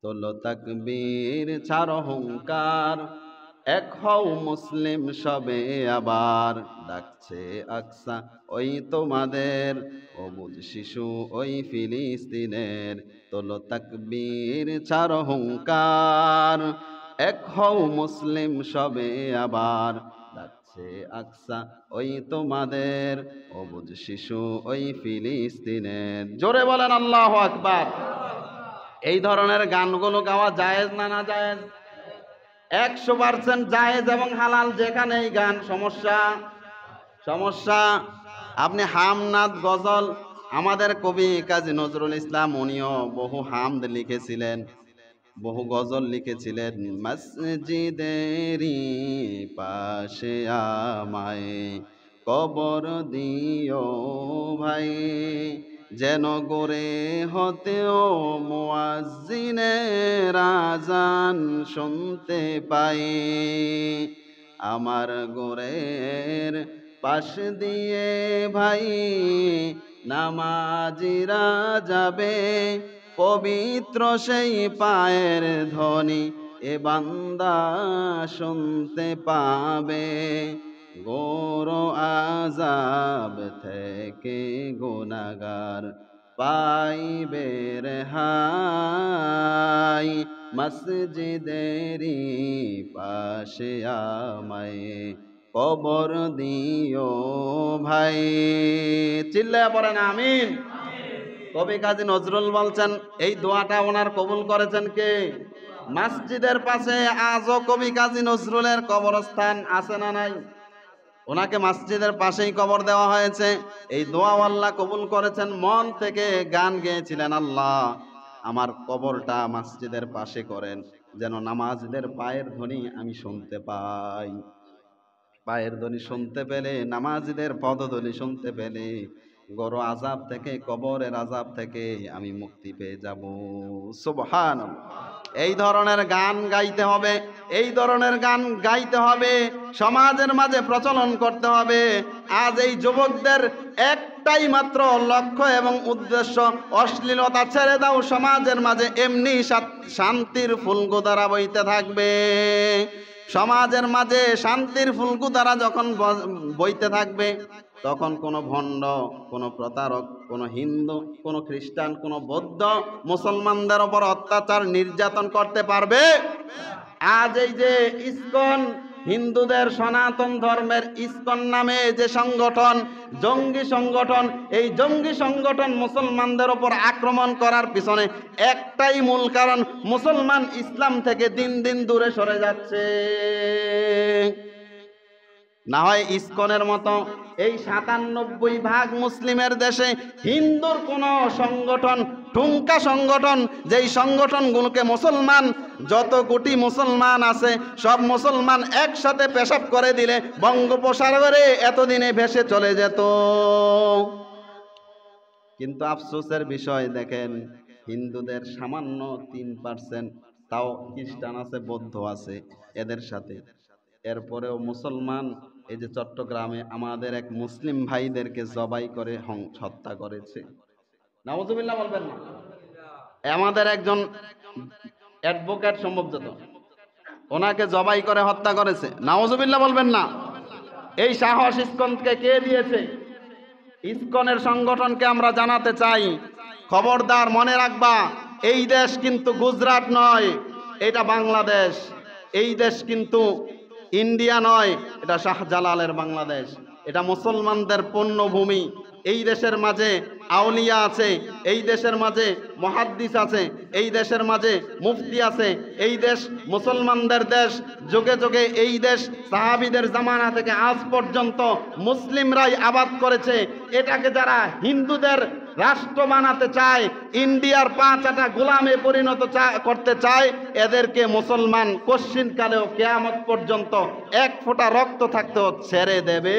তোলো তাকবীর ছাড়ো হুঙ্কার, এক হও মুসলিম সবে আবার। ডাকছে আকসা ওই তোমাদের, অবুঝ শিশু ওই ফিলিস্তিনের। তোলো তাকবীর ছাড়ো হুঙ্কার, এক হও মুসলিম সবে আবার। ডাকছে আকসা ওই তোমাদের, অবুঝ শিশু ওই ফিলিস্তিনের। জোরে বলেন আল্লাহু আকবার। এই ধরনের গানগুলো গাওয়া জায়েজ না না জায়েজ? 100% জায়েজ এবং হালাল। যেখানে এই গান সমস্যা সমস্যা। আপনি হামনাদ গজল, আমাদের কবি কাজী নজরুল ইসলাম উনিও বহু হামদ লিখেছিলেন, বহু গজল লিখেছিলেন। মসজিদেরি পাশে আমায় কবর দিও ভাই, যেন গোরে হতেও মুয়াজ্জিনের আযান শুনতে পাই। আমার গোরের পাশ দিয়ে ভাই নামাজিরা যাবে, পবিত্র সেই পায়ের ধ্বনি এ বান্দা শুনতে পাবে। গোর আযাব থেকে গুনাহগার পাইবে রেহাই, মসজিদেরি পাশে আমায় কবর দিও ভাই। চিল্লায়া পড়েন আমিন। কবি কাজী নজরুল বলছেন, এই দোয়াটা ওনার কবুল করেছেন কে? মসজিদের পাশে আজও কবি কাজী নজরুলের কবরস্থান আছে না নাই? ওনাকে মসজিদের পাশেই কবর দেওয়া হয়েছে। এই দোয়া আল্লাহ কবুল করেছেন। মন থেকে গান গেয়েছিলেন, আল্লাহ আমার কবরটা মসজিদের পাশে করেন, যেন নামাজীদের পায়ের ধ্বনি আমি শুনতে পাই। পায়ের ধ্বনি শুনতে পেলে, নামাজীদের পদধ্বনি শুনতে পেলে গড় আযাব থেকে, কবরের আযাব থেকে আমি মুক্তি পেয়ে যাব। সুবহানাল্লাহ। এই ধরনের গান গাইতে হবে, এই ধরনের গান গাইতে হবে, সমাজের মাঝে প্রচলন করতে হবে। আজ এই যুবকদের একটাই মাত্র লক্ষ্য এবং উদ্দেশ্য, অশ্লীলতা ছেড়ে দাও সমাজের মাঝে, এমনি শান্তির ফুলগোদারা বইতে থাকবে। সমাজের মাঝে শান্তির ফুলকুধারা যখন বইতে থাকবে, তখন কোনো ভণ্ড, কোনো প্রতারক, কোনো হিন্দু, কোনো খ্রিস্টান, কোনো বৌদ্ধ মুসলমানদের ওপর অত্যাচার নির্যাতন করতে পারবে? আজ এই যে ইসকন, হিন্দুদের সনাতন ধর্মের ইসকন নামে যে সংগঠন, জঙ্গি সংগঠন, এই জঙ্গি সংগঠন মুসলমানদের ওপর আক্রমণ করার পিছনে একটাই মূল কারণ, মুসলমান ইসলাম থেকে দিন দিন দূরে সরে যাচ্ছে। না হয় ইসকনের মতো এই 97% মুসলিমের দেশে হিন্দুর কোন সংগঠন, ঠুনকা সংগঠন, যেই সংগঠনগুলোকে মুসলমান, যত কোটি মুসলমান আছে সব মুসলমান একসাথে পেশাব করে দিলে বঙ্গোপসাগরে এতদিনে ভেসে চলে যেত। কিন্তু আফসোসের বিষয় দেখেন, হিন্দুদের সামান্য 3%, তাও খ্রিস্টান আছে, বৌদ্ধ আছে এদের সাথে। এরপরেও মুসলমান, এই যে চট্টগ্রামে আমাদের এক মুসলিম ভাইদেরকে জবাই করে হত্যা করেছে। নাউজুবিল্লাহ বলবেন না? আমাদের একজন অ্যাডভোকেট সম্ভবত, ওনাকে জবাই করে হত্যা করেছে। নাউজুবিল্লাহ বলবেন না? এই সাহস ইসকনকে কে দিয়েছে? ইসকনের সংগঠনকে আমরা জানাতে চাই, খবরদার, মনে রাখবা, এই দেশ কিন্তু গুজরাট নয়, এটা বাংলাদেশ। এই দেশ কিন্তু ইন্ডিয়া নয়, এটা শাহজালালের বাংলাদেশ। এটা মুসলমানদের পুণ্যভূমি। এই দেশের মাঝে আউলিয়া আছে, এই দেশের মাঝে মুহাদ্দিস আছে, এই দেশের মাঝে মুফতি আছে। এই দেশ মুসলমানদের দেশ। যুগে যুগে এই দেশ সাহাবীদের জামানা থেকে আজ পর্যন্ত মুসলিমরাই আবাদ করেছে। এটাকে যারা হিন্দুদের রাষ্ট্র বানাতে চায়, ইন্ডিয়ার 5 আটা গোলামে পরিণত করতে চায়, এদেরকে মুসলমান কশ্চিনকালেও কিয়ামত পর্যন্ত এক ফোঁটা রক্ত থাকতেও ছেড়ে দেবে